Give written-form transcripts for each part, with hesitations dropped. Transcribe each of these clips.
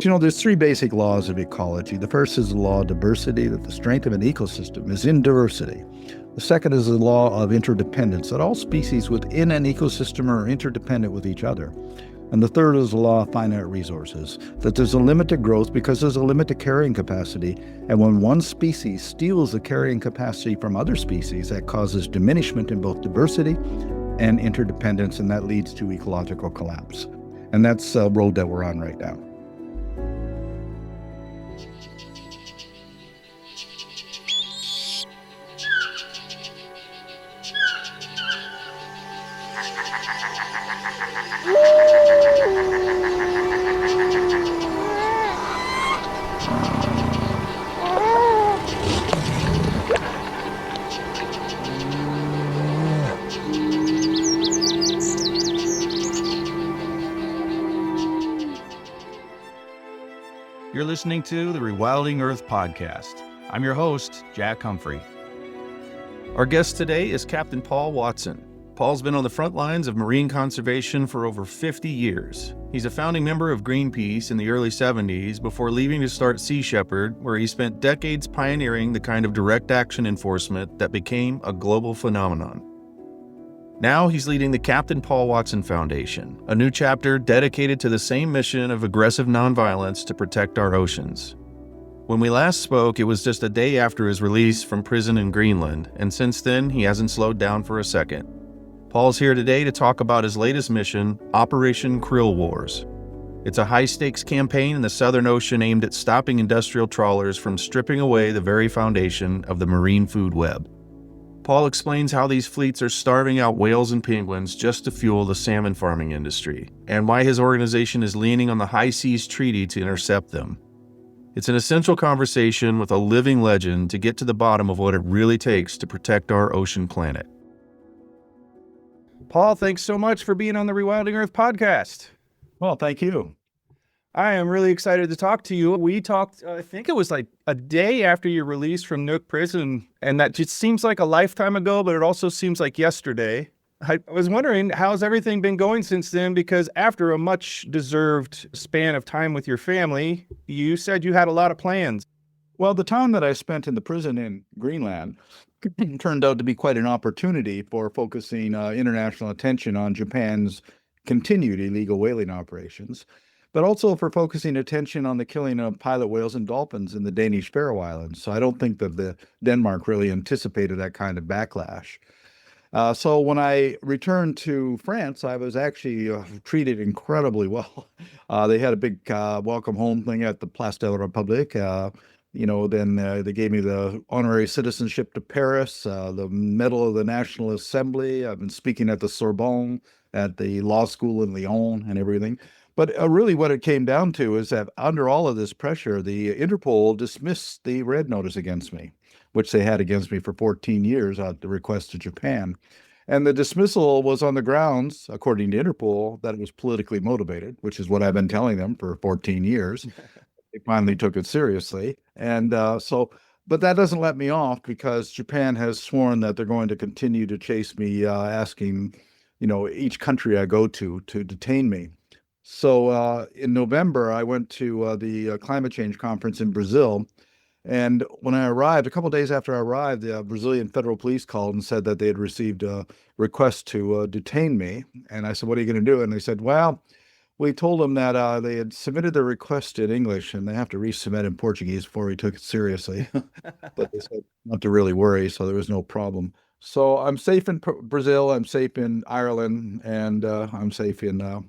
There's three basic laws of ecology. The first is the law of diversity, that the strength of an ecosystem is in diversity. The second is the law of interdependence, that all species within an ecosystem are interdependent with each other. And the third is the law of finite resources, that there's a limit to growth because there's a limit to carrying capacity. And when one species steals the carrying capacity from other species, that causes diminishment in both diversity and interdependence, and that leads to ecological collapse. And that's a road that we're on right now. You're listening to the Rewilding Earth Podcast. I'm your host, Jack Humphrey. Our guest today is Captain Paul Watson. Paul's been on the front lines of marine conservation for over 50 years. He's a founding member of Greenpeace in the early 70s before leaving to start Sea Shepherd, where he spent decades pioneering the kind of direct action enforcement that became a global phenomenon. Now he's leading the Captain Paul Watson Foundation, a new chapter dedicated to the same mission of aggressive nonviolence to protect our oceans. When we last spoke, it was just a day after his release from prison in Greenland, and since then, he hasn't slowed down for a second. Paul's here today to talk about his latest mission, Operation Krill Wars. It's a high-stakes campaign in the Southern Ocean aimed at stopping industrial trawlers from stripping away the very foundation of the marine food web. Paul explains how these fleets are starving out whales and penguins just to fuel the salmon farming industry, and why his organization is leaning on the High Seas Treaty to intercept them. It's an essential conversation with a living legend to get to the bottom of what it really takes to protect our ocean planet. Paul, thanks so much for being on the Rewilding Earth Podcast. Well, thank you. I am really excited to talk to you. We talked, I think it was like a day after your release from Nook Prison, and that just seems like a lifetime ago, but it also seems like yesterday. I was wondering, how's everything been going since then? Because after a much-deserved span of time with your family, you said you had a lot of plans. Well, the time that I spent in the prison in Greenland turned out to be quite an opportunity for focusing international attention on Japan's continued illegal whaling operations, but also for focusing attention on the killing of pilot whales and dolphins in the Danish Faroe Islands. So I don't think that Denmark really anticipated that kind of backlash. So when I returned to France, I was actually treated incredibly well. They had a big welcome home thing at the Place de la République. Then they gave me the honorary citizenship to Paris, the Medal of the National Assembly. I've been speaking at the Sorbonne, at the law school in Lyon and everything. But really what it came down to is that under all of this pressure, the Interpol dismissed the red notice against me, which they had against me for 14 years at the request of Japan. And the dismissal was on the grounds, according to Interpol, that it was politically motivated, which is what I've been telling them for 14 years. They finally took it seriously. And but that doesn't let me off because Japan has sworn that they're going to continue to chase me, asking, each country I go to detain me. So in November, I went to the climate change conference in Brazil. And when I arrived, a couple of days after I arrived, the Brazilian federal police called and said that they had received a request to detain me. And I said, what are you going to do? And they said, well, we told them that they had submitted their request in English and they have to resubmit in Portuguese before we took it seriously. But they said not to really worry, so there was no problem. So I'm safe in Brazil, I'm safe in Ireland, and I'm safe in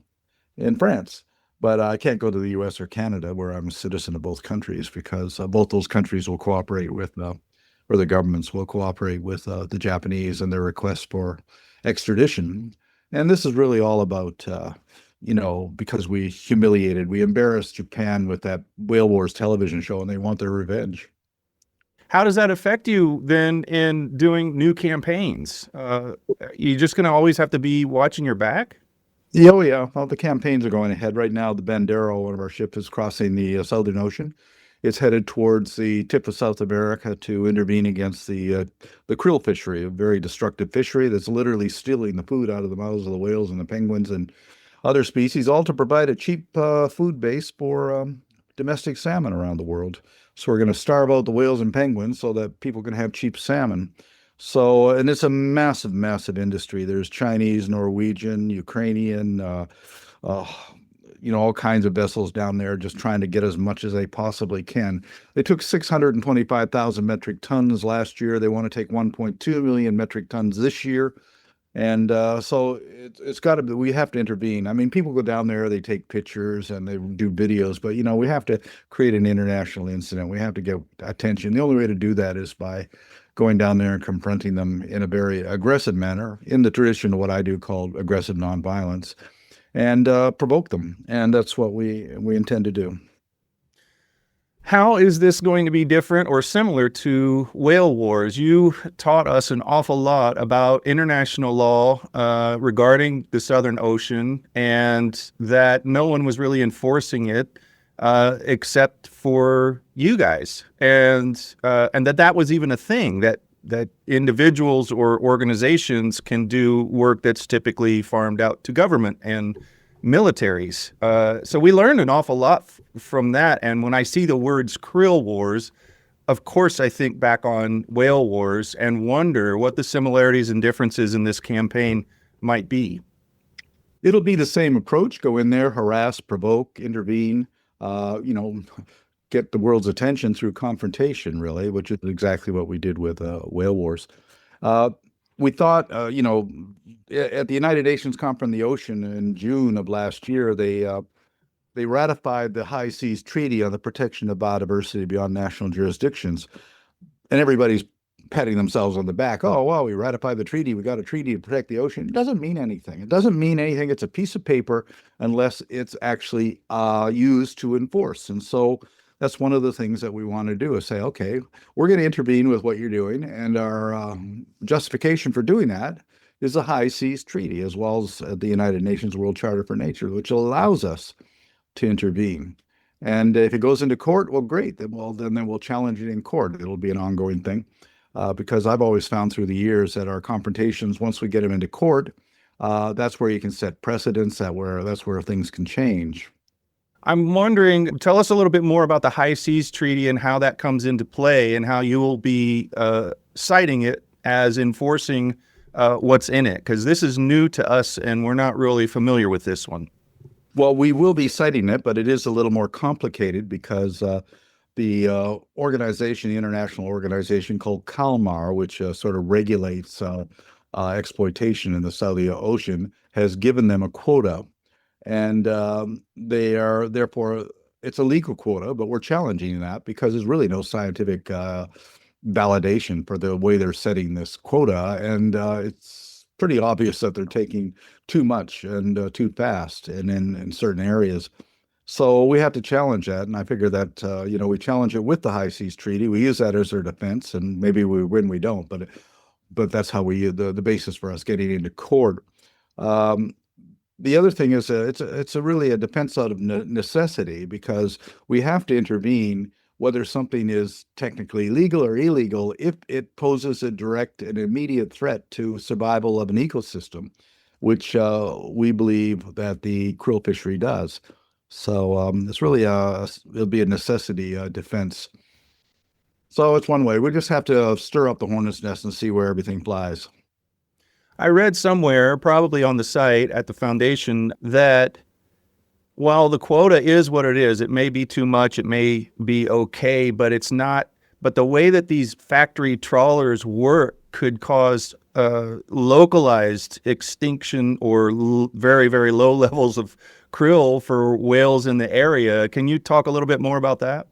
France. But I can't go to the US or Canada, where I'm a citizen of both countries, because both those countries will cooperate with, or the governments will cooperate with the Japanese and their request for extradition. And this is really all about, because we embarrassed Japan with that Whale Wars television show, and they want their revenge. How does that affect you then in doing new campaigns? You just going to always have to be watching your back? Oh, yeah. Well, the campaigns are going ahead. Right now, the Bandero, one of our ships, is crossing the Southern Ocean. It's headed towards the tip of South America to intervene against the krill fishery, a very destructive fishery that's literally stealing the food out of the mouths of the whales and the penguins and other species, all to provide a cheap food base for domestic salmon around the world. So we're going to starve out the whales and penguins so that people can have cheap salmon. So, and it's a massive, massive industry. There's Chinese, Norwegian, Ukrainian, all kinds of vessels down there just trying to get as much as they possibly can. They took 625,000 metric tons last year. They want to take 1.2 million metric tons this year. And so it's got to be, we have to intervene. I mean, people go down there, they take pictures and they do videos, but, we have to create an international incident. We have to get attention. The only way to do that is by going down there and confronting them in a very aggressive manner, in the tradition of what I do called aggressive nonviolence, and provoke them. And that's what we intend to do. How is this going to be different or similar to whale wars? You taught us an awful lot about international law regarding the Southern Ocean, and that no one was really enforcing it except for you guys, and that was even a thing, that individuals or organizations can do work that's typically farmed out to government and militaries. So we learned an awful lot from that. And when I see the words Krill Wars, of course I think back on whale wars and wonder what the similarities and differences in this campaign might be. It'll be the same approach. Go in there, harass, provoke, intervene, get the world's attention through confrontation, really, which is exactly what we did with whale wars. We thought, at the United Nations Conference on the Ocean in June of last year, they ratified the High Seas Treaty on the Protection of Biodiversity Beyond National Jurisdictions. And everybody's patting themselves on the back. Oh, wow, we ratified the treaty. We got a treaty to protect the ocean. It doesn't mean anything. It doesn't mean anything. It's a piece of paper unless it's actually used to enforce. And so that's one of the things that we want to do, is say, okay, we're going to intervene with what you're doing. And our justification for doing that is the High Seas Treaty, as well as the United Nations World Charter for Nature, which allows us to intervene. And if it goes into court, well, great. Then we'll challenge it in court. It'll be an ongoing thing, because I've always found through the years that our confrontations, once we get them into court, that's where you can set precedents. That's where things can change. I'm wondering, tell us a little bit more about the High Seas Treaty and how that comes into play, and how you will be citing it as enforcing what's in it, because this is new to us and we're not really familiar with this one. Well, we will be citing it, but it is a little more complicated because the international organization called CalMAR, which sort of regulates exploitation in the Southern Ocean, has given them a quota. And they are, therefore, it's a legal quota, but we're challenging that because there's really no scientific validation for the way they're setting this quota. And it's pretty obvious that they're taking too much and too fast and in certain areas. So we have to challenge that. And I figure that, we challenge it with the High Seas Treaty. We use that as our defense, and maybe we win, we don't. But that's how the basis for us getting into court. The other thing is it's really a defense out of necessity, because we have to intervene whether something is technically legal or illegal if it poses a direct and immediate threat to survival of an ecosystem, which we believe that the krill fishery does. So it's really it'll be a necessity defense. So it's one way. We just have to stir up the hornet's nest and see where everything flies. I read somewhere, probably on the site at the foundation, that while the quota is what it is, it may be too much, it may be okay, but it's not. But the way that these factory trawlers work could cause localized extinction or very, very low levels of krill for whales in the area. Can you talk a little bit more about that?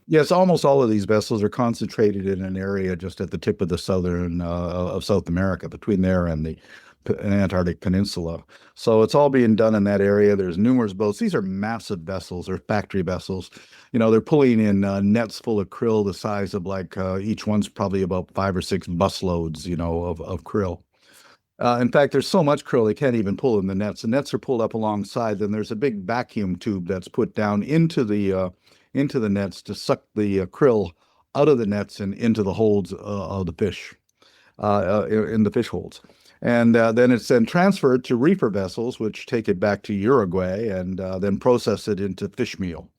Yes, almost all of these vessels are concentrated in an area just at the tip of the southern of South America, between there and the Antarctic Peninsula. So it's all being done in that area. There's numerous boats. These are massive vessels, or factory vessels. They're pulling in nets full of krill the size of each one's probably about 5 or 6 busloads, of krill. In fact, there's so much krill they can't even pull in the nets. The nets are pulled up alongside. Then there's a big vacuum tube that's put down into the nets to suck the krill out of the nets and into the holds of the fish, in the fish holds. And then it's transferred to reefer vessels, which take it back to Uruguay and then process it into fish meal.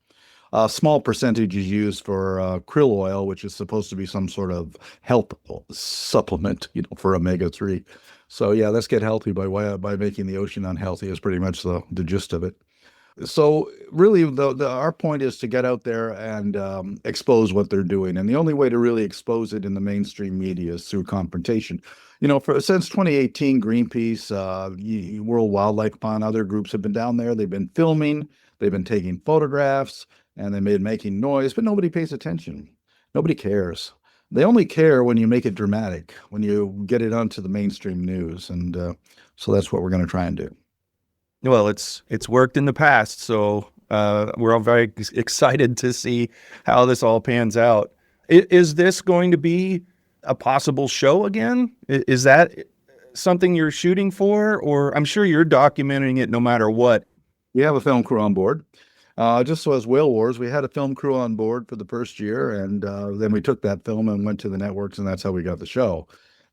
A small percentage is used for krill oil, which is supposed to be some sort of health supplement, for omega-3. So yeah, let's get healthy by making the ocean unhealthy is pretty much the gist of it. So really, our point is to get out there and expose what they're doing, and the only way to really expose it in the mainstream media is through confrontation. Since 2018, Greenpeace, World Wildlife Fund, other groups have been down there. They've been filming, they've been taking photographs, and they've been making noise, but nobody pays attention. Nobody cares. They only care when you make it dramatic, when you get it onto the mainstream news, and so that's what we're going to try and do. Well, it's worked in the past, so we're all very excited to see how this all pans out. Is this going to be a possible show again? Is that something you're shooting for, or I'm sure you're documenting it no matter what? We have a film crew on board. Just so as Whale Wars, we had a film crew on board for the first year, and then we took that film and went to the networks, and that's how we got the show.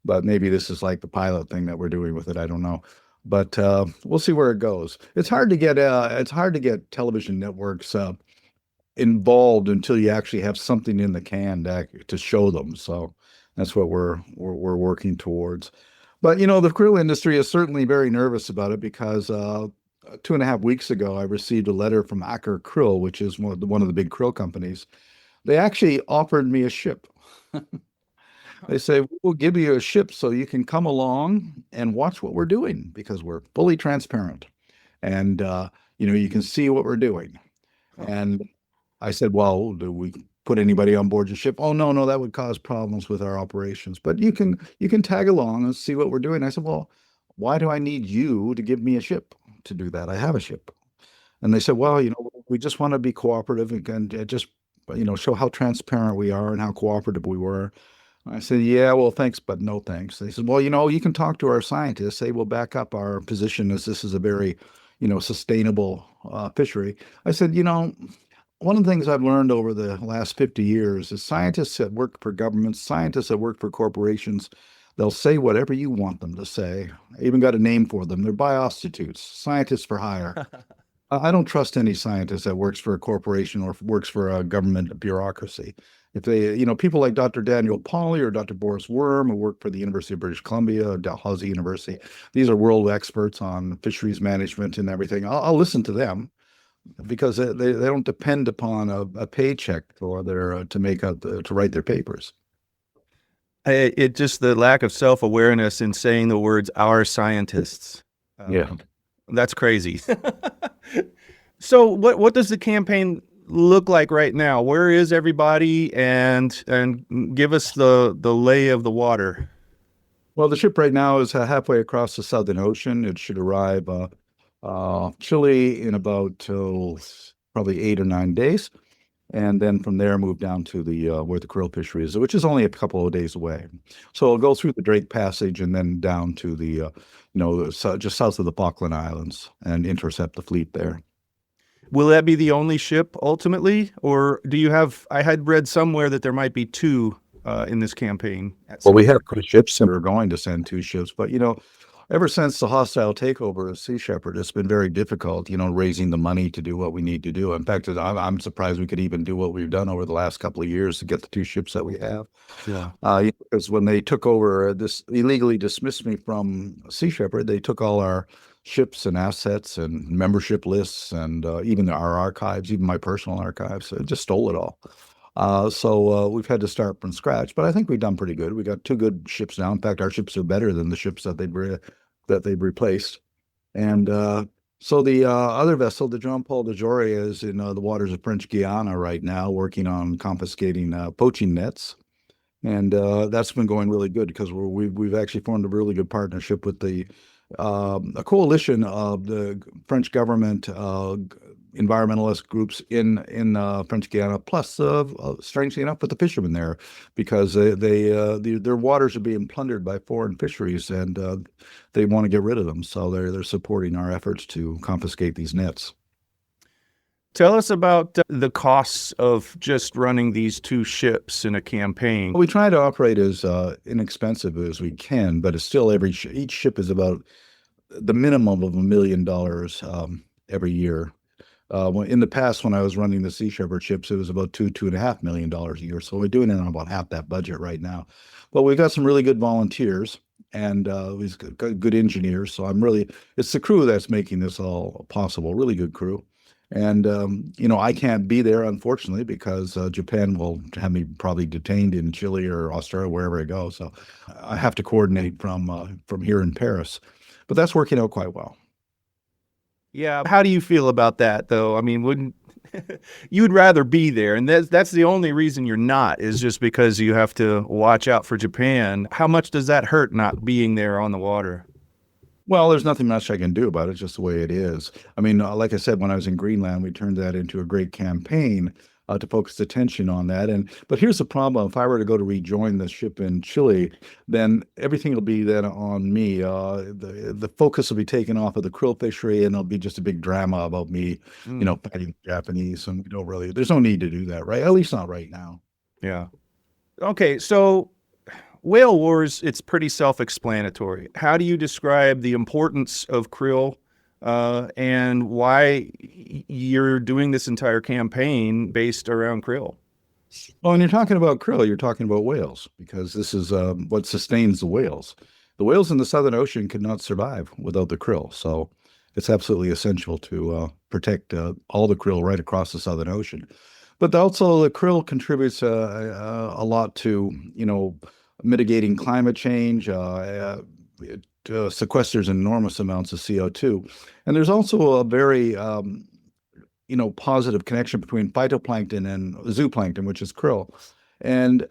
But maybe this is like the pilot thing that we're doing with it. I don't know. But we'll see where it goes. It's hard to get television networks involved until you actually have something in the can to show them. So that's what we're working towards. But the krill industry is certainly very nervous about it because 2.5 weeks ago I received a letter from Aker Krill, which is one of the big krill companies. They actually offered me a ship. They say, we'll give you a ship so you can come along and watch what we're doing because we're fully transparent. And, you can see what we're doing. And I said, well, do we put anybody on board your ship? Oh, no, that would cause problems with our operations. But you can tag along and see what we're doing. I said, well, why do I need you to give me a ship to do that? I have a ship. And they said, well, we just want to be cooperative and just, show how transparent we are and how cooperative we were. I said, yeah, well, thanks, but no thanks. They said, well, you can talk to our scientists. They will back up our position as this is a very, sustainable fishery. I said, one of the things I've learned over the last 50 years is scientists that work for governments, scientists that work for corporations, they'll say whatever you want them to say. I even got a name for them. They're biostitutes, scientists for hire. I don't trust any scientist that works for a corporation or works for a government bureaucracy. If they, people like Dr. Daniel Pauly or Dr. Boris Worm, who work for the University of British Columbia, Dalhousie University, these are world experts on fisheries management and everything. I'll listen to them because they don't depend upon a paycheck for to write their papers. It just the lack of self-awareness in saying the words "our scientists." Yeah, that's crazy. So, what does the campaign look like right now? Where is everybody, and give us the lay of the water? Well, the ship right now is halfway across the Southern Ocean. It should arrive Chile in about probably 8 or 9 days, and then from there move down to the where the krill fishery is, which is only a couple of days away. So it'll go through the Drake Passage and then down to the just south of the Falkland Islands and intercept the fleet there. Will that be the only ship ultimately, or do you have? I had read somewhere that there might be 2 in this campaign. Well, we have 2 ships, and we're going to send 2 ships, but ever since the hostile takeover of Sea Shepherd, it's been very difficult, raising the money to do what we need to do. In fact, I'm surprised we could even do what we've done over the last couple of years to get the 2 ships that we have. Yeah. Because when they took over, illegally dismissed me from Sea Shepherd, they took all our ships and assets and membership lists and even our archives, even my personal archives. It just stole it all. So we've had to start from scratch, but I think we've done pretty good. We got 2 good ships now. In fact, our ships are better than the ships that they've replaced. And so the other vessel, the Jean-Paul de Jory, is in the waters of French Guiana right now, working on confiscating poaching nets. And that's been going really good because we've actually formed a really good partnership with a coalition of the French government environmentalist groups in French Guiana, plus strangely enough with the fishermen there, because their waters are being plundered by foreign fisheries, and they want to get rid of them. So they're supporting our efforts to confiscate these nets. Tell us about the costs of just running these 2 ships in a campaign. We try to operate as inexpensive as we can, but it's still each ship is about the minimum of $1 million every year. In the past, when I was running the Sea Shepherd ships, it was about $2.5 million a year. So we're doing it on about half that budget right now. But we've got some really good volunteers and we've got good engineers. So it's the crew that's making this all possible. Really good crew. And, I can't be there, unfortunately, because Japan will have me probably detained in Chile or Australia, wherever I go. So I have to coordinate from here in Paris. But that's working out quite well. Yeah. How do you feel about that, though? I mean, wouldn't you'd rather be there? And that's the only reason you're not, is just because you have to watch out for Japan. How much does that hurt not being there on the water? Well, there's nothing much I can do about it. It's just the way it is. I mean, like I said, when I was in Greenland, we turned that into a great campaign to focus attention on that. But here's the problem: if I were to go to rejoin the ship in Chile, then everything will be then on me. The focus will be taken off of the krill fishery, and there'll be just a big drama about me, fighting the Japanese. And there's no need to do that, right? At least not right now. Yeah. Okay, so Whale Wars, it's pretty self-explanatory. How do you describe the importance of krill and why you're doing this entire campaign based around krill? Well, when you're talking about krill, you're talking about whales, because this is what sustains the whales. The whales in the Southern Ocean could not survive without the krill. So it's absolutely essential to protect all the krill right across the Southern Ocean. But also the krill contributes a lot to, mitigating climate change. It sequesters enormous amounts of CO2. And there's also a very, positive connection between phytoplankton and zooplankton, which is krill. And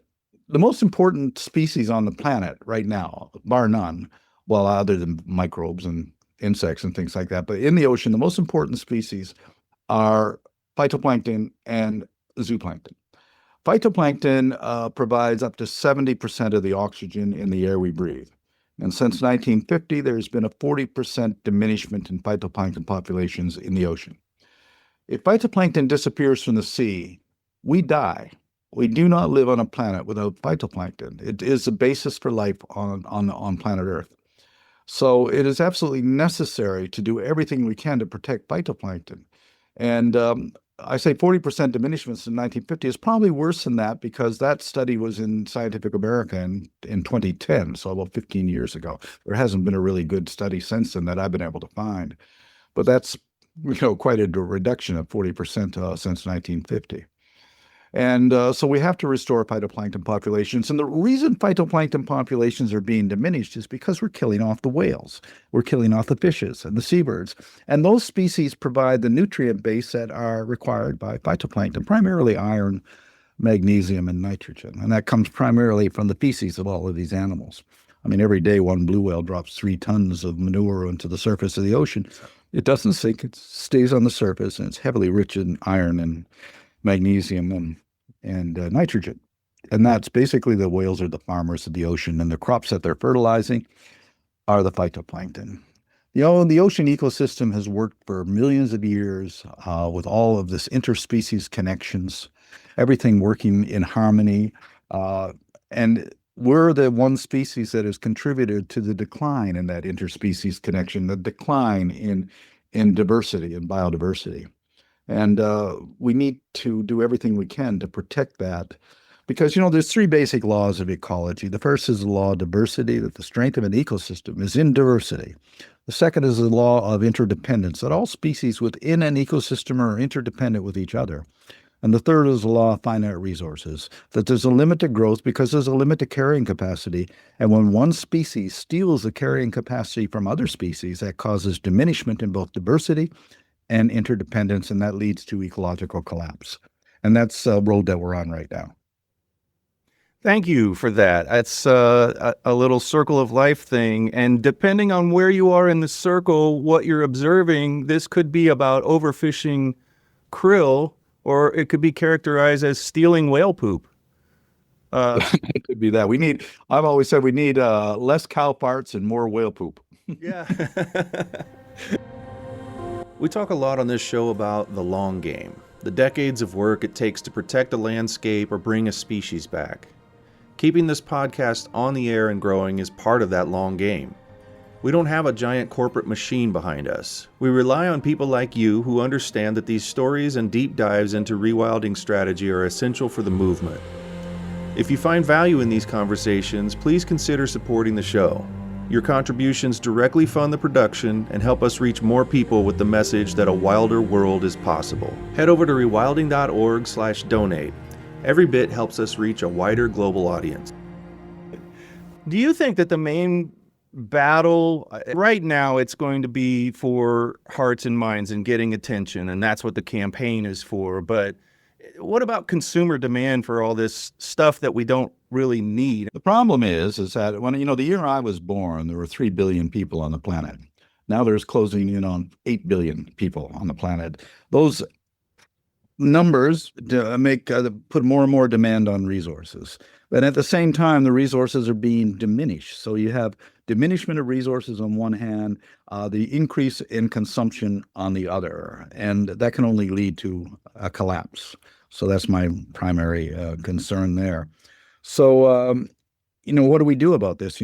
the most important species on the planet right now, bar none, well, other than microbes and insects and things like that, but in the ocean, the most important species are phytoplankton and zooplankton. Phytoplankton provides up to 70% of the oxygen in the air we breathe. And since 1950, there's been a 40% diminishment in phytoplankton populations in the ocean. If phytoplankton disappears from the sea, we die. We do not live on a planet without phytoplankton. It is the basis for life on planet Earth. So it is absolutely necessary to do everything we can to protect phytoplankton. And I say 40% diminishment in 1950 is probably worse than that, because that study was in Scientific American in 2010, so about 15 years ago. There hasn't been a really good study since then that I've been able to find. But that's quite a reduction of 40% since 1950. And so we have to restore phytoplankton populations. And the reason phytoplankton populations are being diminished is because we're killing off the whales. We're killing off the fishes and the seabirds. And those species provide the nutrient base that are required by phytoplankton, primarily iron, magnesium, and nitrogen. And that comes primarily from the feces of all of these animals. I mean, every day one blue whale drops 3 tons of manure into the surface of the ocean. It doesn't sink. It stays on the surface, and it's heavily rich in iron and magnesium and nitrogen. And that's basically, the whales are the farmers of the ocean, and the crops that they're fertilizing are the phytoplankton. The ocean ecosystem has worked for millions of years with all of this interspecies connections, everything working in harmony. And we're the one species that has contributed to the decline in that interspecies connection, the decline in diversity and biodiversity. And we need to do everything we can to protect that, because, there's 3 basic laws of ecology. The first is the law of diversity, that the strength of an ecosystem is in diversity. The second is the law of interdependence, that all species within an ecosystem are interdependent with each other. And the third is the law of finite resources, that there's a limit to growth because there's a limit to carrying capacity. And when one species steals the carrying capacity from other species, that causes diminishment in both diversity and interdependence, and that leads to ecological collapse. And that's a road that we're on right now. Thank you for that. That's a little circle of life thing. And depending on where you are in the circle, what you're observing, this could be about overfishing krill, or it could be characterized as stealing whale poop. It could be that. I've always said we need less cow farts and more whale poop. Yeah. We talk a lot on this show about the long game, the decades of work it takes to protect a landscape or bring a species back. Keeping this podcast on the air and growing is part of that long game. We don't have a giant corporate machine behind us. We rely on people like you who understand that these stories and deep dives into rewilding strategy are essential for the movement. If you find value in these conversations, please consider supporting the show. Your contributions directly fund the production and help us reach more people with the message that a wilder world is possible. Head over to rewilding.org/donate. Every bit helps us reach a wider global audience. Do you think that the main battle right now, it's going to be for hearts and minds and getting attention, and that's what the campaign is for? But what about consumer demand for all this stuff that we don't really need? The problem is that when, the year I was born, there were 3 billion people on the planet. Now there's closing in on 8 billion people on the planet. Those numbers put more and more demand on resources. But at the same time, the resources are being diminished. So you have diminishment of resources on one hand, the increase in consumption on the other, and that can only lead to a collapse. So that's my primary concern there. So, what do we do about this?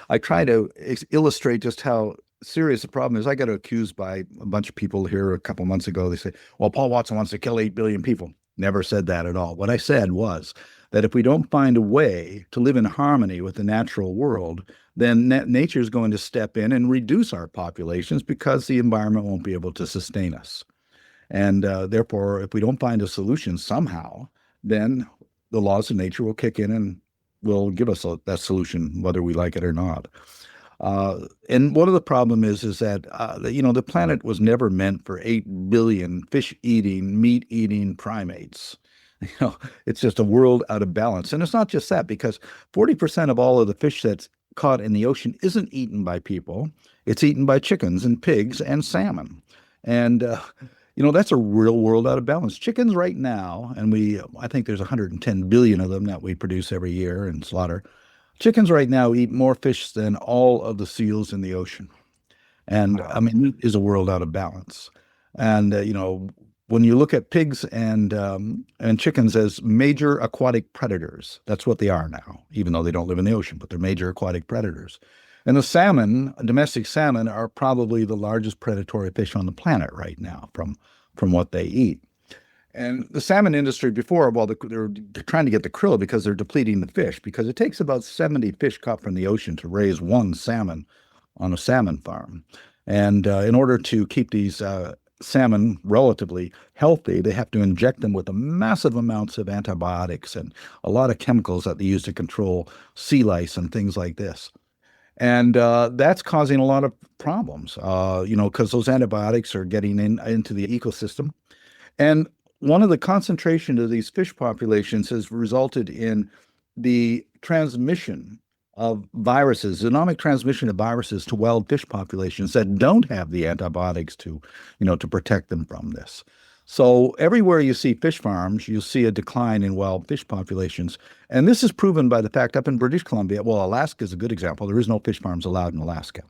I try to illustrate just how serious the problem is. I got accused by a bunch of people here a couple months ago. They say, well, Paul Watson wants to kill 8 billion people. Never said that at all. What I said was that if we don't find a way to live in harmony with the natural world, then nature is going to step in and reduce our populations because the environment won't be able to sustain us. And therefore, if we don't find a solution somehow, then the laws of nature will kick in and will give us that solution, whether we like it or not. And one of the problem is that, the planet was never meant for 8 billion fish-eating, meat-eating primates. It's just a world out of balance. And it's not just that, because 40% of all of the fish that's caught in the ocean isn't eaten by people. It's eaten by chickens and pigs and salmon. And, that's a real world out of balance. Chickens right now, and I think there's 110 billion of them that we produce every year and slaughter. Chickens right now eat more fish than all of the seals in the ocean. And Wow. It is a world out of balance. And, when you look at pigs and chickens as major aquatic predators, that's what they are now, even though they don't live in the ocean, but they're major aquatic predators. And the salmon, domestic salmon, are probably the largest predatory fish on the planet right now from what they eat. And the salmon industry before, they're trying to get the krill because they're depleting the fish, because it takes about 70 fish caught from the ocean to raise one salmon on a salmon farm. And in order to keep these salmon relatively healthy, they have to inject them with massive amounts of antibiotics and a lot of chemicals that they use to control sea lice and things like this. And that's causing a lot of problems, because those antibiotics are getting into the ecosystem. And one of the concentration of these fish populations has resulted in the transmission of viruses, zoonotic transmission of viruses to wild fish populations that don't have the antibiotics to protect them from this. So everywhere you see fish farms, you see a decline in wild fish populations. And this is proven by the fact up in British Columbia, Alaska is a good example. There is no fish farms allowed in Alaska.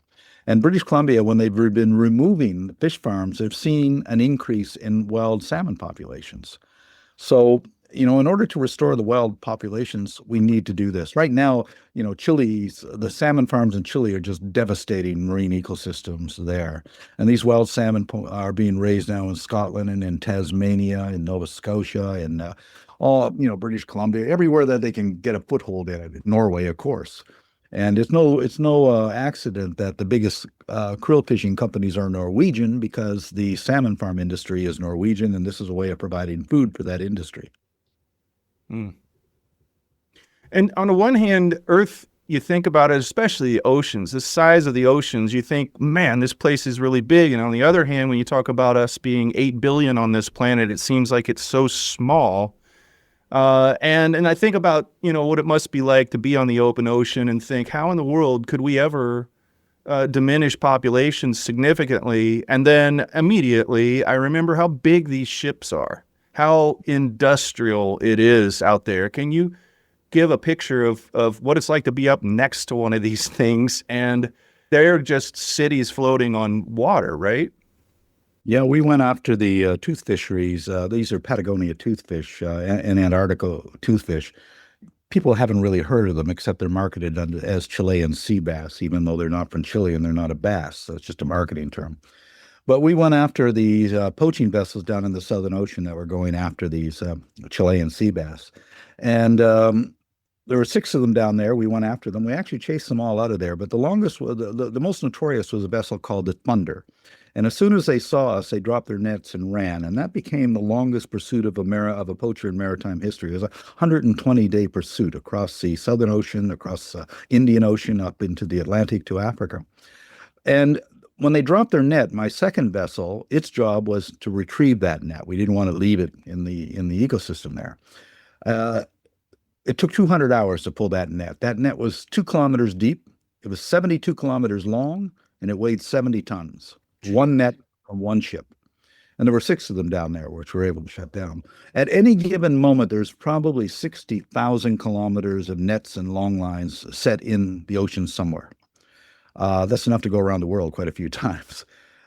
And British Columbia, when they've been removing fish farms, they've seen an increase in wild salmon populations. So, in order to restore the wild populations, we need to do this. Right now, the salmon farms in Chile are just devastating marine ecosystems there. And these wild salmon are being raised now in Scotland and in Tasmania, in Nova Scotia, and British Columbia, everywhere that they can get a foothold in it. Norway, of course. And it's no accident that the biggest krill fishing companies are Norwegian, because the salmon farm industry is Norwegian, and this is a way of providing food for that industry. Mm. And on the one hand, Earth, you think about it, especially the oceans, the size of the oceans, you think, man, this place is really big. And on the other hand, when you talk about us being 8 billion on this planet, it seems like it's so small. And I think about, what it must be like to be on the open ocean and think, how in the world could we ever diminish populations significantly? And then immediately, I remember how big these ships are, how industrial it is out there. Can you give a picture of what it's like to be up next to one of these things? And they're just cities floating on water, right? Yeah, we went after the tooth fisheries. These are Patagonia toothfish and Antarctica toothfish. people haven't really heard of them, except they're marketed as Chilean sea bass, even though they're not from Chile and they're not a bass. So it's just a marketing term. But we went after these poaching vessels down in the Southern Ocean that were going after these Chilean sea bass. And there were 6 of them down there. We went after them. We actually chased them all out of there. But the longest, the most notorious was a vessel called the Thunder. And as soon as they saw us, they dropped their nets and ran. And that became the longest pursuit of a poacher in maritime history. It was a 120-day pursuit across the Southern Ocean, across the Indian Ocean, up into the Atlantic to Africa. And when they dropped their net, my second vessel, its job was to retrieve that net. We didn't want to leave it in the ecosystem there. It took 200 hours to pull that net. That net was 2 kilometers deep. It was 72 kilometers long, and it weighed 70 tons. One net from one ship. And there were 6 of them down there, which we were able to shut down. At any given moment, there's probably 60,000 kilometers of nets and long lines set in the ocean somewhere. That's enough to go around the world quite a few times.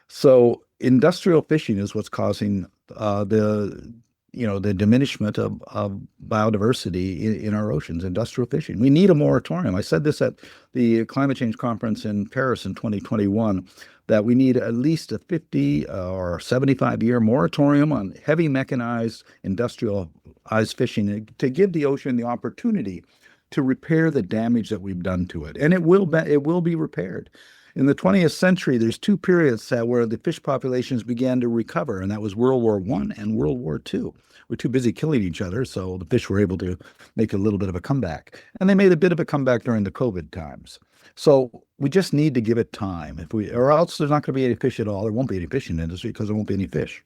So industrial fishing is what's causing the diminishment of biodiversity in our oceans, industrial fishing. We need a moratorium. I said this at the climate change conference in Paris in 2021, that we need at least a 50 or 75-year moratorium on heavy mechanized industrialized fishing to give the ocean the opportunity to repair the damage that we've done to it. And it will be repaired. In the 20th century, there's 2 periods where the fish populations began to recover, and that was World War I and World War II. We're too busy killing each other, so the fish were able to make a little bit of a comeback. And they made a bit of a comeback during the COVID times. So we just need to give it time. Or else there's not going to be any fish at all. There won't be any fish in the industry because there won't be any fish.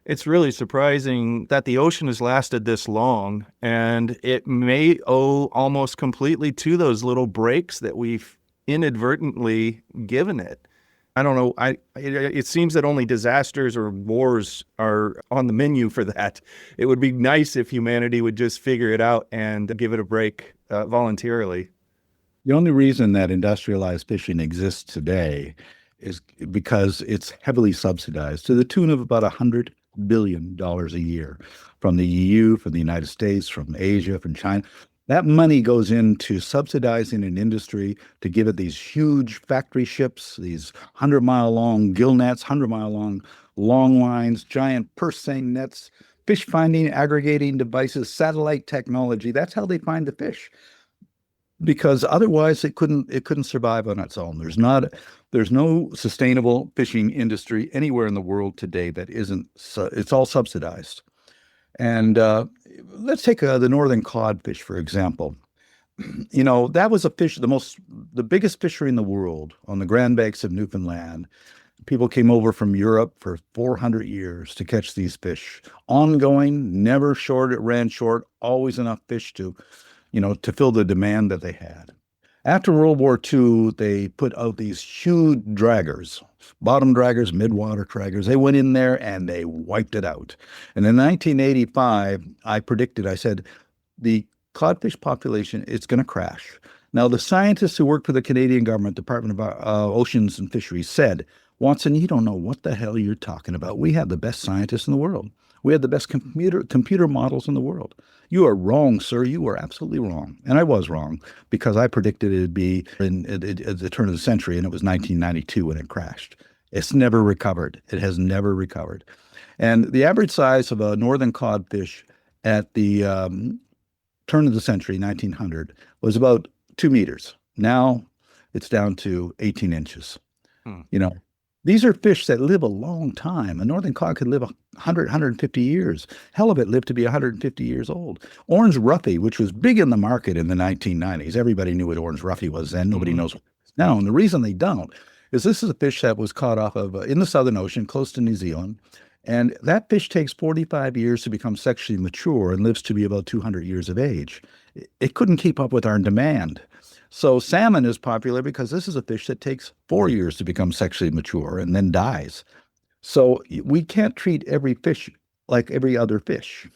It's really surprising that the ocean has lasted this long, and it may owe almost completely to those little breaks that we've inadvertently given it. I don't know. It seems that only disasters or wars are on the menu for that. It would be nice if humanity would just figure it out and give it a break voluntarily. The only reason that industrialized fishing exists today is because it's heavily subsidized to the tune of about $100 billion a year from the EU, from the United States, from Asia, from China. That money goes into subsidizing an industry to give it these huge factory ships, these 100-mile-long gill nets, 100-mile-long long lines, giant purse seine nets, fish finding, aggregating devices, satellite technology. That's how they find the fish. Because otherwise it couldn't survive on its own. There's no sustainable fishing industry anywhere in the world today that isn't. It's all subsidized. And let's take the northern codfish, for example. That was a fish, the biggest fishery in the world on the Grand Banks of Newfoundland. People came over from Europe for 400 years to catch these fish. Ongoing, never short. It ran short, always enough fish to fill the demand that they had. After World War II, they put out these huge draggers, bottom draggers, midwater draggers. They went in there and they wiped it out. And in 1985, I said, the codfish population, it's going to crash. Now, the scientists who work for the Canadian government, Department of Oceans and Fisheries, said, Watson, you don't know what the hell you're talking about. We have the best scientists in the world. We have the best computer models in the world. You are wrong, sir. You are absolutely wrong. And I was wrong because I predicted it would be at the turn of the century, and it was 1992 when it crashed. It's never recovered. It has never recovered. And the average size of a northern codfish at the turn of the century, 1900, was about 2 meters. Now it's down to 18 inches. These are fish that live a long time. A northern cod could live 100, 150 years. Halibut lived to be 150 years old. Orange roughy, which was big in the market in the 1990s. Everybody knew what orange roughy was then. Nobody knows what it is now. And the reason they don't is this is a fish that was caught off of in the Southern Ocean, close to New Zealand. And that fish takes 45 years to become sexually mature and lives to be about 200 years of age. It couldn't keep up with our demand. So salmon is popular because this is a fish that takes 4 years to become sexually mature and then dies. So we can't treat every fish like every other fish.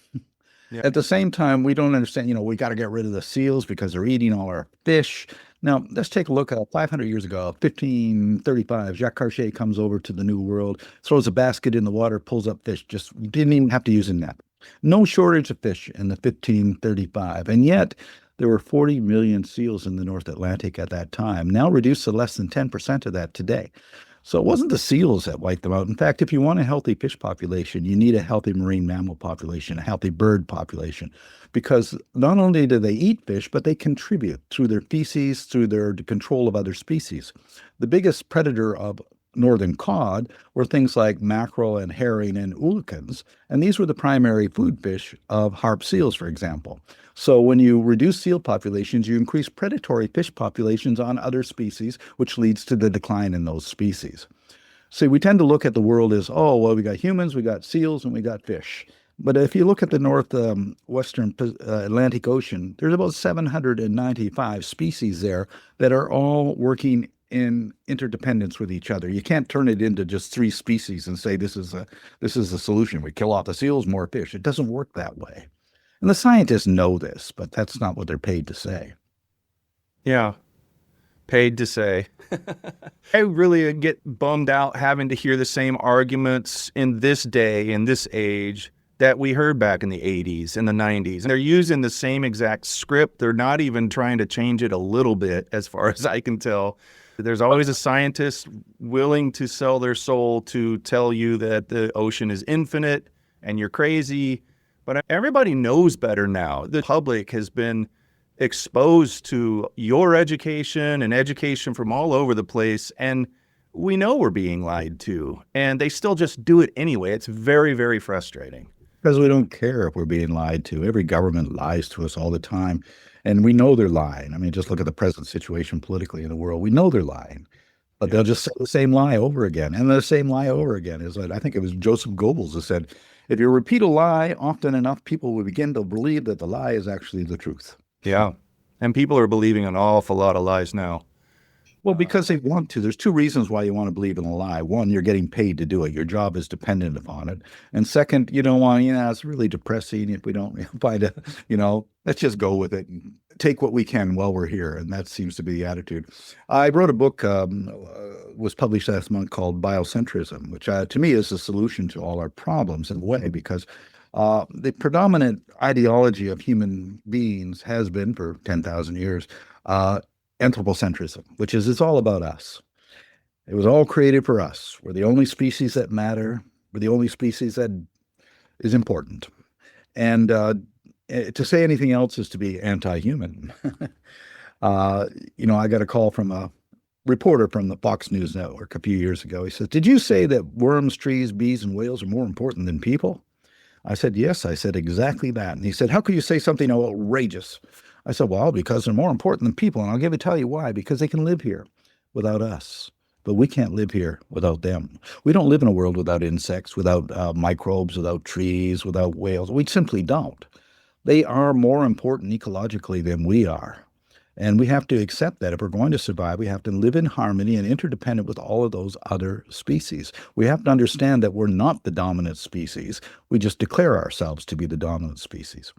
Yeah. At the same time, we don't understand, we got to get rid of the seals because they're eating all our fish. Now, let's take a look at 500 years ago, 1535, Jacques Cartier comes over to the New World, throws a basket in the water, pulls up fish, just didn't even have to use a net. No shortage of fish in the 1535, and yet there were 40 million seals in the North Atlantic at that time, now reduced to less than 10% of that today. So it wasn't the seals that wiped them out. In fact, if you want a healthy fish population, you need a healthy marine mammal population, a healthy bird population, because not only do they eat fish, but they contribute through their feces, through their control of other species. The biggest predator of northern cod were things like mackerel and herring and oolakins, and these were the primary food fish of harp seals, for example. So when you reduce seal populations, you increase predatory fish populations on other species, which leads to the decline in those species. See, we tend to look at the world as, oh, well, we got humans, we got seals, and we got fish. But if you look at the northwestern Atlantic Ocean, there's about 795 species there that are all working in interdependence with each other. You can't turn it into just three species and say this is the solution. We kill off the seals, more fish. It doesn't work that way. And the scientists know this, but that's not what they're paid to say. Yeah, paid to say. I really get bummed out having to hear the same arguments in this day, in this age, that we heard back in the 80s and the 90s. And they're using the same exact script. They're not even trying to change it a little bit, as far as I can tell. There's always a scientist willing to sell their soul to tell you that the ocean is infinite and you're crazy. But everybody knows better now. The public has been exposed to your education and education from all over the place, and we know we're being lied to, and they still just do it anyway. It's very, very frustrating. Because we don't care if we're being lied to. Every government lies to us all the time, and we know they're lying. I mean, just look at the present situation politically in the world. We know they're lying, but they'll just say the same lie over again, and the same lie over again. Is like, I think it was Joseph Goebbels who said, if you repeat a lie often enough, people will begin to believe that the lie is actually the truth. Yeah, and people are believing an awful lot of lies now. Well, because they want to. There's two reasons why you want to believe in a lie. One, you're getting paid to do it. Your job is dependent upon it. And second, you don't want, it's really depressing if we don't find a, let's just go with it and take what we can while we're here. And that seems to be the attitude. I wrote a book, was published last month, called Biocentrism, which to me is the solution to all our problems in a way, because the predominant ideology of human beings has been for 10,000 years, anthropocentrism, which is it's all about us. It was all created for us. We're the only species that matter. We're the only species that is important. And to say anything else is to be anti-human. I got a call from a reporter from the Fox News Network a few years ago. He says, did you say that worms, trees, bees, and whales are more important than people? I said, yes. I said exactly that. And he said, how could you say something outrageous? I said, well, because they're more important than people. And I'll tell you why. Because they can live here without us. But we can't live here without them. We don't live in a world without insects, without microbes, without trees, without whales. We simply don't. They are more important ecologically than we are. And we have to accept that if we're going to survive, we have to live in harmony and interdependent with all of those other species. We have to understand that we're not the dominant species. We just declare ourselves to be the dominant species.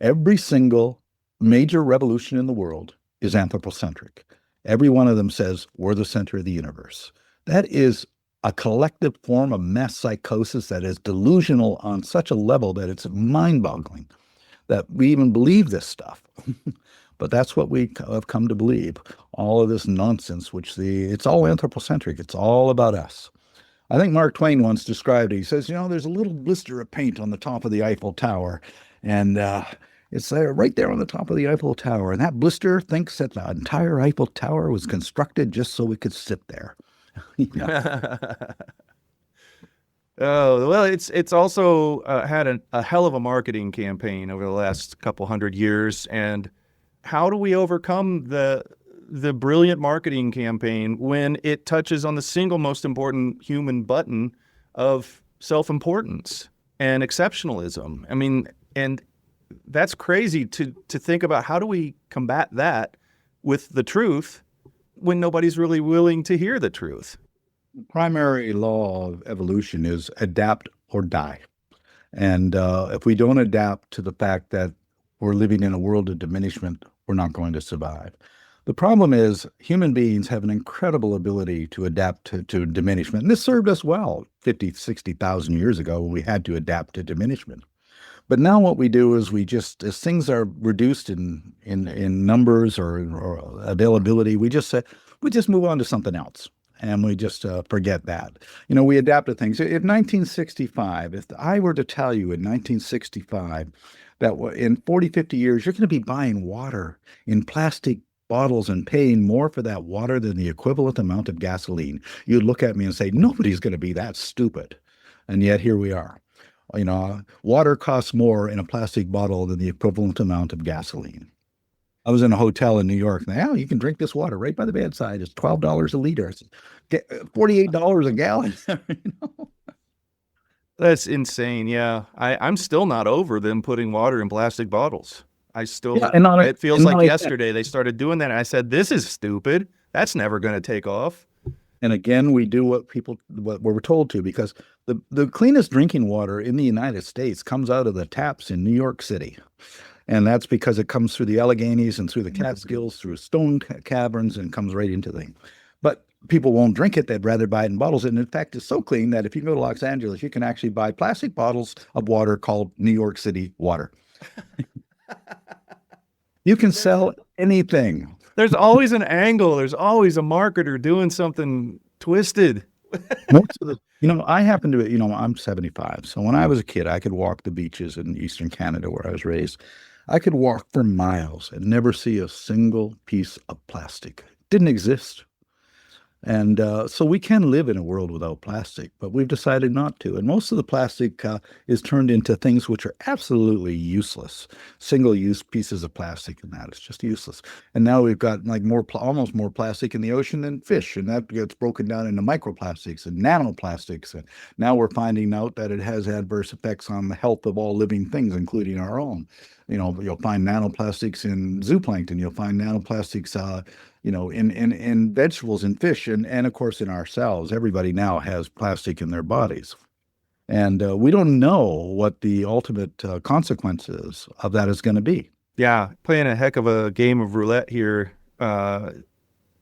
Every single major revolution in the world is anthropocentric. Every one of them says we're the center of the universe. That is a collective form of mass psychosis that is delusional on such a level that it's mind-boggling that we even believe this stuff. But that's what we have come to believe. All of this nonsense, it's all anthropocentric. It's all about us. I think Mark Twain once described it. He says, there's a little blister of paint on the top of the Eiffel Tower, and it's there, right there on the top of the Eiffel Tower. And that blister thinks that the entire Eiffel Tower was constructed just so we could sit there. Oh, well, it's also had a hell of a marketing campaign over the last couple hundred years. And how do we overcome the brilliant marketing campaign when it touches on the single most important human button of self-importance and exceptionalism? I mean, and that's crazy to think about. How do we combat that with the truth when nobody's really willing to hear the truth? The primary law of evolution is adapt or die. And if we don't adapt to the fact that we're living in a world of diminishment, we're not going to survive. The problem is human beings have an incredible ability to adapt to diminishment. And this served us well 50, 60,000 years ago when we had to adapt to diminishment. But now what we do is we just, as things are reduced in numbers or availability, we just move on to something else. And we just forget that. We adapt to things. If 1965, if I were to tell you in 1965 that in 40, 50 years, you're going to be buying water in plastic bottles and paying more for that water than the equivalent amount of gasoline, you'd look at me and say, nobody's going to be that stupid. And yet here we are. Water costs more in a plastic bottle than the equivalent amount of gasoline. I was in a hotel in New York. Now you can drink this water right by the bedside. It's $12 a liter. It's $48 a gallon. That's insane. Yeah. I'm still not over them putting water in plastic bottles. It feels like yesterday they started doing that. And I said, this is stupid. That's never going to take off. And again, we do what we're told to, because the cleanest drinking water in the United States comes out of the taps in New York City. And that's because it comes through the Alleghenies and through the Catskills, through stone caverns, and comes right into the thing. But people won't drink it. They'd rather buy it in bottles. And in fact, it's so clean that if you go to Los Angeles, you can actually buy plastic bottles of water called New York City water. You can sell anything. There's always an angle. There's always a marketer doing something twisted. I happen to, I'm 75. So when I was a kid, I could walk the beaches in Eastern Canada where I was raised. I could walk for miles and never see a single piece of plastic. It didn't exist. And so we can live in a world without plastic, but we've decided not to. And most of the plastic is turned into things which are absolutely useless. Single-use pieces of plastic, and that is just useless. And now we've got like almost more plastic in the ocean than fish, and that gets broken down into microplastics and nanoplastics. And now we're finding out that it has adverse effects on the health of all living things, including our own. You'll find nanoplastics in zooplankton. You'll find nanoplastics in vegetables and fish, and of course in ourselves. Everybody now has plastic in their bodies. And we don't know what the ultimate consequences of that is going to be. Yeah, playing a heck of a game of roulette here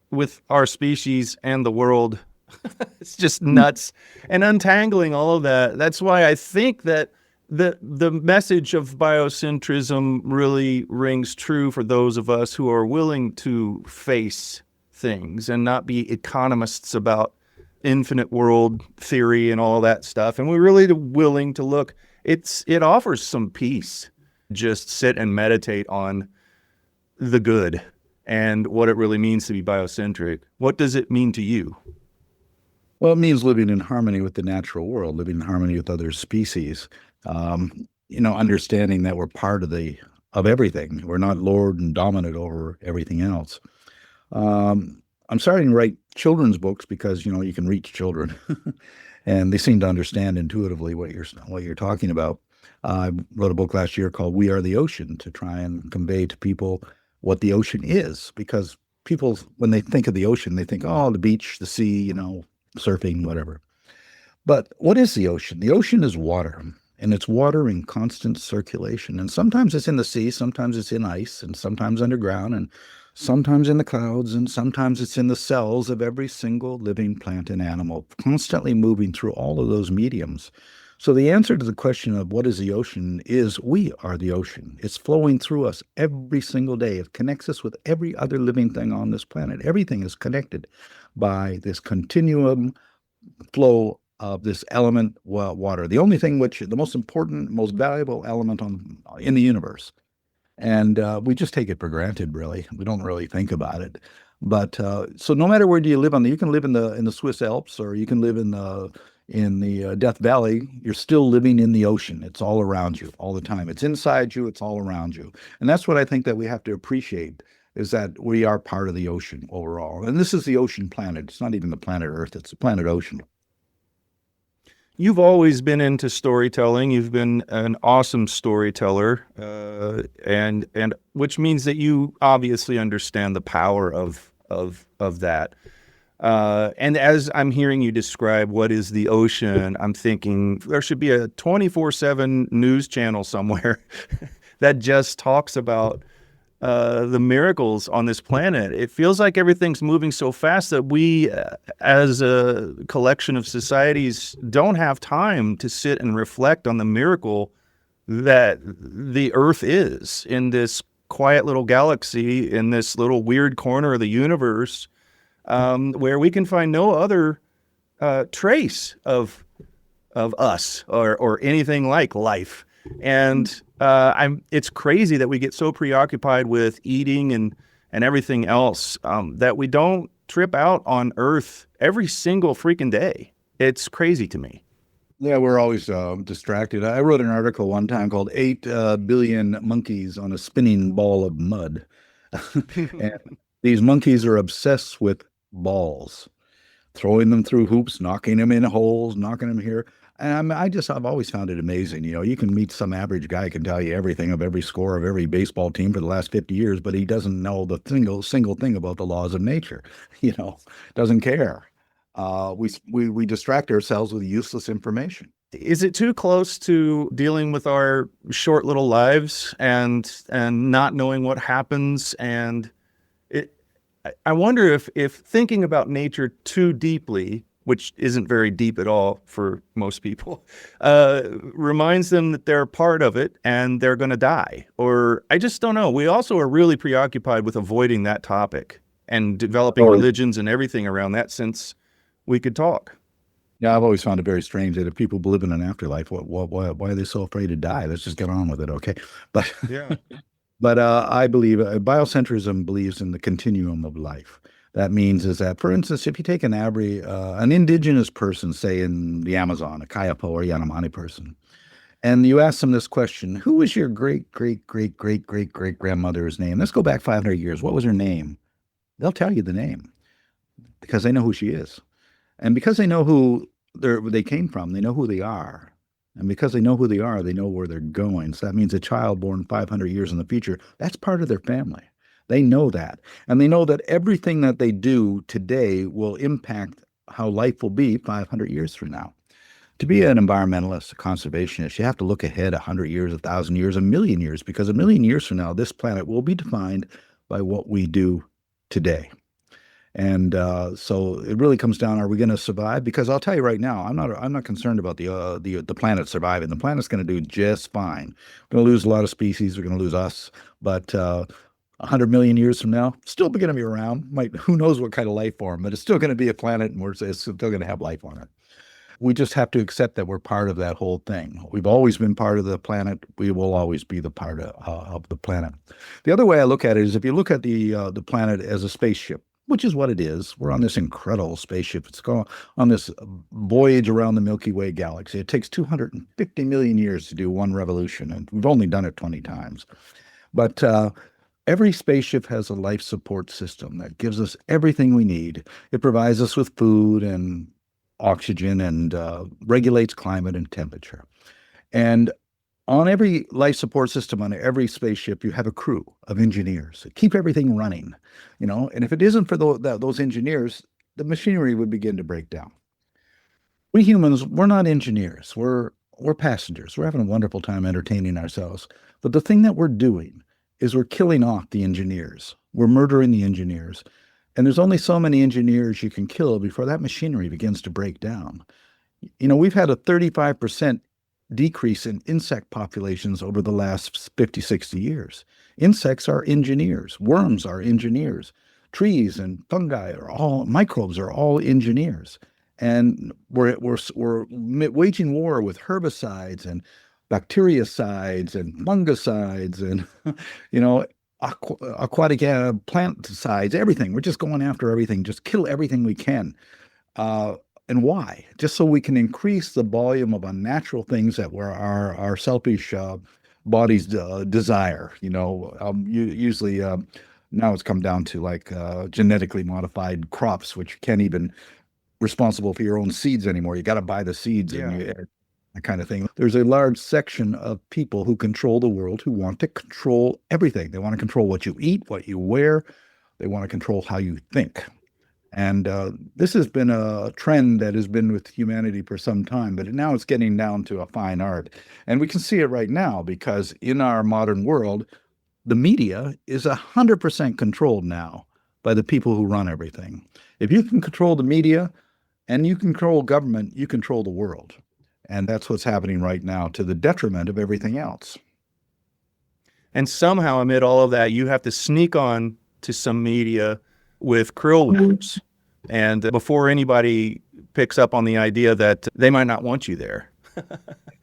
with our species and the world. It's just nuts. And untangling all of that. That's why I think that the message of biocentrism really rings true for those of us who are willing to face things and not be economists about infinite world theory and all that stuff. And we're really willing to look. It offers some peace. Just sit and meditate on the good and what it really means to be biocentric. What does it mean to you? Well, it means living in harmony with the natural world, living in harmony with other species. Understanding that we're part of everything. We're not lord and dominant over everything else. I'm starting to write children's books because, you can reach children and they seem to understand intuitively what you're talking about. I wrote a book last year called We Are the Ocean to try and convey to people what the ocean is, because people, when they think of the ocean, they think, oh, the beach, the sea, surfing, whatever. But what is the ocean? The ocean is water. And it's water in constant circulation. And sometimes it's in the sea, sometimes it's in ice, and sometimes underground, and sometimes in the clouds, and sometimes it's in the cells of every single living plant and animal, constantly moving through all of those mediums. So the answer to the question of what is the ocean is we are the ocean. It's flowing through us every single day. It connects us with every other living thing on this planet. Everything is connected by this continuum flow of this element, water, the only thing the most important, most valuable element in the universe. And we just take it for granted, really. We don't really think about it. But so no matter where do you live you can live in the Swiss Alps, or you can live in the Death Valley. You're still living in the ocean. It's all around you all the time. It's inside you. It's all around you. And that's what I think that we have to appreciate, is that we are part of the ocean overall. And this is the ocean planet. It's not even the planet Earth. It's the planet ocean. You've always been into storytelling. You've been an awesome storyteller, and which means that you obviously understand the power of that. And as I'm hearing you describe what is the ocean, I'm thinking there should be a 24/7 news channel somewhere that just talks about the miracles on this planet. It feels like everything's moving so fast that we, as a collection of societies, don't have time to sit and reflect on the miracle that the Earth is in this quiet little galaxy in this little weird corner of the universe, where we can find no other trace of us or anything like life. And it's crazy that we get so preoccupied with eating and everything else, that we don't trip out on Earth every single freaking day. It's crazy to me. Yeah, we're always distracted. I wrote an article one time called 8 billion monkeys on a spinning ball of mud. And these monkeys are obsessed with balls, throwing them through hoops, knocking them in holes, knocking them here. And I've always found it amazing. You can meet some average guy can tell you everything of every score of every baseball team for the last 50 years, but he doesn't know the single thing about the laws of nature. Doesn't care. We distract ourselves with useless information. Is it too close to dealing with our short little lives and not knowing what happens? And I wonder if thinking about nature too deeply, which isn't very deep at all for most people, reminds them that they're part of it and they're going to die. Or I just don't know. We also are really preoccupied with avoiding that topic and developing religions and everything around that since we could talk. Yeah, I've always found it very strange that if people believe in an afterlife, why are they so afraid to die? Let's just get on with it, okay? But Yeah. but I believe biocentrism believes in the continuum of life. That means is that, for instance, if you take an indigenous person, say in the Amazon, a Kayapo or Yanomami person, and you ask them this question: who was your great great great great great great grandmother's name? Let's go back 500 years. What was her name? They'll tell you the name because they know who she is. And because they know who they came from, they know who they are. And because they know who they are, they know where they're going. So that means a child born 500 years in the future, that's part of their family. They know that. And they know that everything that they do today will impact how life will be 500 years from now. To be an environmentalist, a conservationist, you have to look ahead 100 years, 1,000 years, 1,000,000 years, because 1,000,000 years from now, this planet will be defined by what we do today. And so it really comes down: are we going to survive? Because I'll tell you right now, I'm not concerned about the planet surviving. The planet's going to do just fine. We're going to lose a lot of species. We're going to lose us, but 100 million years from now, still going to be around. Who knows what kind of life form, but it's still going to be a planet, and it's still going to have life on it. We just have to accept that we're part of that whole thing. We've always been part of the planet. We will always be the part of the planet. The other way I look at it is if you look at the planet as a spaceship, which is what it is. We're on this incredible spaceship. It's going on this voyage around the Milky Way galaxy. It takes 250 million years to do one revolution, and we've only done it 20 times. But every spaceship has a life support system that gives us everything we need. It provides us with food and oxygen and regulates climate and temperature. And on every life support system, on every spaceship, you have a crew of engineers that keep everything running, and if it isn't for those engineers, the machinery would begin to break down. We humans, we're not engineers. We're passengers. We're having a wonderful time entertaining ourselves. But the thing that we're doing is we're killing off the engineers. We're murdering the engineers. And there's only so many engineers you can kill before that machinery begins to break down. We've had a 35% decrease in insect populations over the last 50, 60 years. Insects are engineers. Worms are engineers. Trees and fungi microbes are all engineers. And we're waging war with herbicides and bactericides and fungicides and, aquatic planticides, everything. We're just going after everything, just kill everything we can. And why? Just so we can increase the volume of unnatural things that our selfish bodies desire. Usually now it's come down to genetically modified crops, which can't even responsible for your own seeds anymore. You got to buy the seeds and that kind of thing. There's a large section of people who control the world who want to control everything. They want to control what you eat, what you wear. They want to control how you think. And this has been a trend that has been with humanity for some time, but now it's getting down to a fine art. And we can see it right now because in our modern world, the media is 100% controlled now by the people who run everything. If you can control the media and you control government, you control the world. And that's what's happening right now, to the detriment of everything else. And somehow amid all of that, you have to sneak on to some media with Krill Wars. And before anybody picks up on the idea that they might not want you there.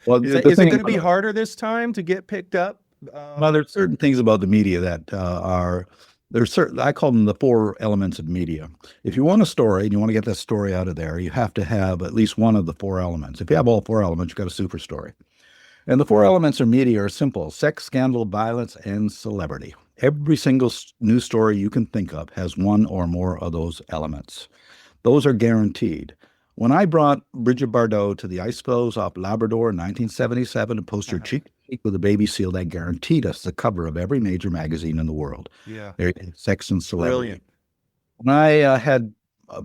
Well, Is it going to be harder this time to get picked up? Well, there's certain things about the media that there's certain, I call them the 4 elements of media. If you want a story and you want to get that story out of there, you have to have at least one of the 4 elements. If you have all 4 elements, you've got a super story. And the 4 elements of media are simple: sex, scandal, violence, and celebrity. Every single news story you can think of has one or more of those elements. Those are guaranteed. When I brought Bridget Bardot to the ice floes off Labrador in 1977 to post her cheek to cheek with a baby seal, that guaranteed us the cover of every major magazine in the world. Yeah. Sex and celebrity. Brilliant. When I had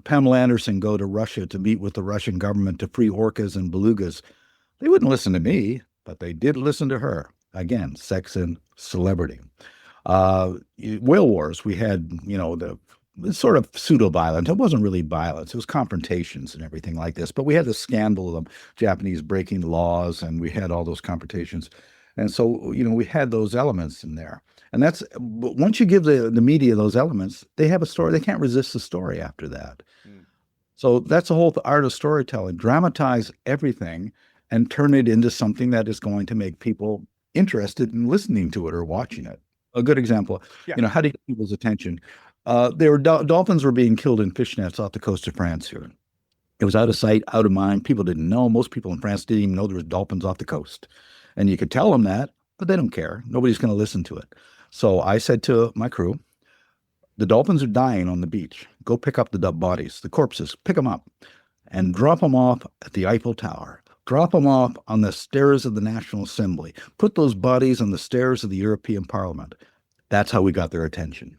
Pamela Anderson go to Russia to meet with the Russian government to free orcas and belugas, they wouldn't listen to me, but they did listen to her. Again, sex and celebrity. Whale wars, we had, the sort of pseudo-violence. It wasn't really violence. It was confrontations and everything like this. But we had the scandal of the Japanese breaking the laws, and we had all those confrontations. And so, we had those elements in there. And but once you give the media those elements, they have a story. They can't resist the story after that. So that's the whole art of storytelling. Dramatize everything and turn it into something that is going to make people interested in listening to it or watching it. A good example, how do you get people's attention? Dolphins were being killed in fish nets off the coast of France here. It was out of sight, out of mind. People didn't know. Most people in France didn't even know there was dolphins off the coast. And you could tell them that, but they don't care. Nobody's going to listen to it. So I said to my crew, the dolphins are dying on the beach. Go pick up the dead bodies, the corpses, pick them up and drop them off at the Eiffel Tower. Drop them off on the stairs of the National Assembly. Put those bodies on the stairs of the European Parliament. That's how we got their attention.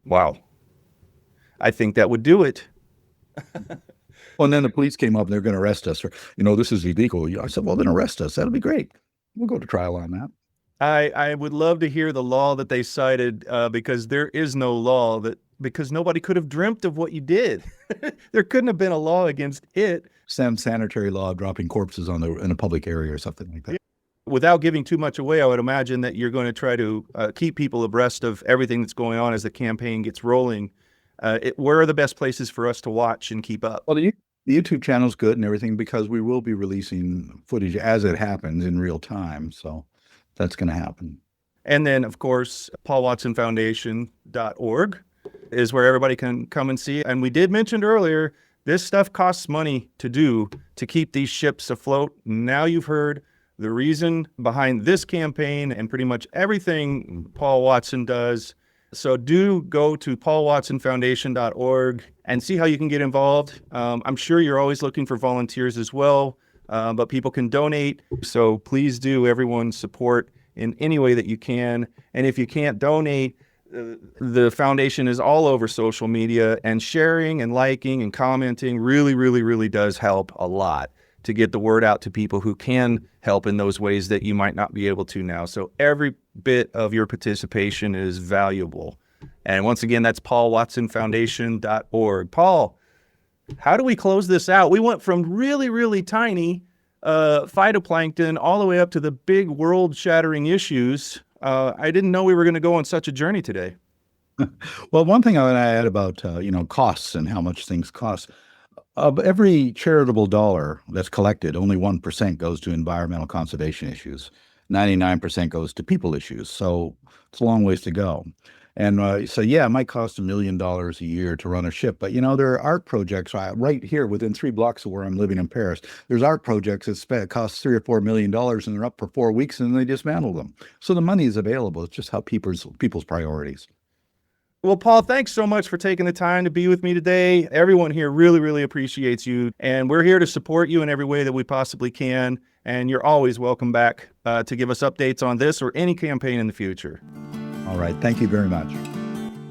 Wow. I think that would do it. Well, and then the police came up and they're going to arrest us. Or, this is illegal. I said, well, then arrest us. That'll be great. We'll go to trial on that. I would love to hear the law that they cited, because there is no law because nobody could have dreamt of what you did. There couldn't have been a law against it. Some sanitary law dropping corpses in a public area or something like that. Without giving too much away, I would imagine that you're going to try to keep people abreast of everything that's going on as the campaign gets rolling. Where are the best places for us to watch and keep up? Well, the YouTube channel is good and everything, because we will be releasing footage as it happens in real time. So that's going to happen. And then, of course, paulwatsonfoundation.org is where everybody can come and see. And we did mention earlier, this stuff costs money to do to keep these ships afloat. Now you've heard the reason behind this campaign and pretty much everything Paul Watson does. So do go to paulwatsonfoundation.org and see how you can get involved. I'm sure you're always looking for volunteers as well, but people can donate. So please do, everyone, support in any way that you can. And if you can't donate, the foundation is all over social media, and sharing and liking and commenting really, really, really does help a lot to get the word out to people who can help in those ways that you might not be able to now. So every bit of your participation is valuable. And once again, that's paulwatsonfoundation.org. Paul, how do we close this out? We went from really, really tiny phytoplankton all the way up to the big world-shattering issues. I didn't know we were going to go on such a journey today. Well, one thing I want to add about, costs and how much things cost. Of every charitable dollar that's collected, only 1% goes to environmental conservation issues. 99% goes to people issues. So it's a long ways to go. And it might cost $1 million a year to run a ship. But, there are art projects right here within 3 blocks of where I'm living in Paris. There's art projects that cost $3 or $4 million, and they're up for 4 weeks, and they dismantle them. So the money is available. It's just how people's priorities. Well, Paul, thanks so much for taking the time to be with me today. Everyone here really, really appreciates you. And we're here to support you in every way that we possibly can. And you're always welcome back to give us updates on this or any campaign in the future. All right. Thank you very much.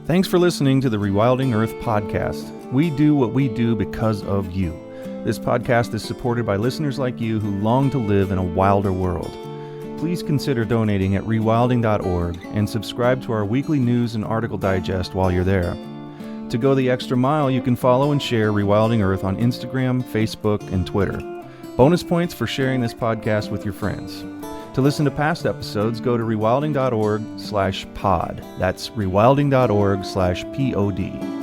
Thanks for listening to the Rewilding Earth Podcast. We do what we do because of you. This podcast is supported by listeners like you who long to live in a wilder world. Please consider donating at rewilding.org and subscribe to our weekly news and article digest while you're there. To go the extra mile, you can follow and share Rewilding Earth on Instagram, Facebook, and Twitter. Bonus points for sharing this podcast with your friends. To listen to past episodes, go to rewilding.org/pod. That's rewilding.org/pod.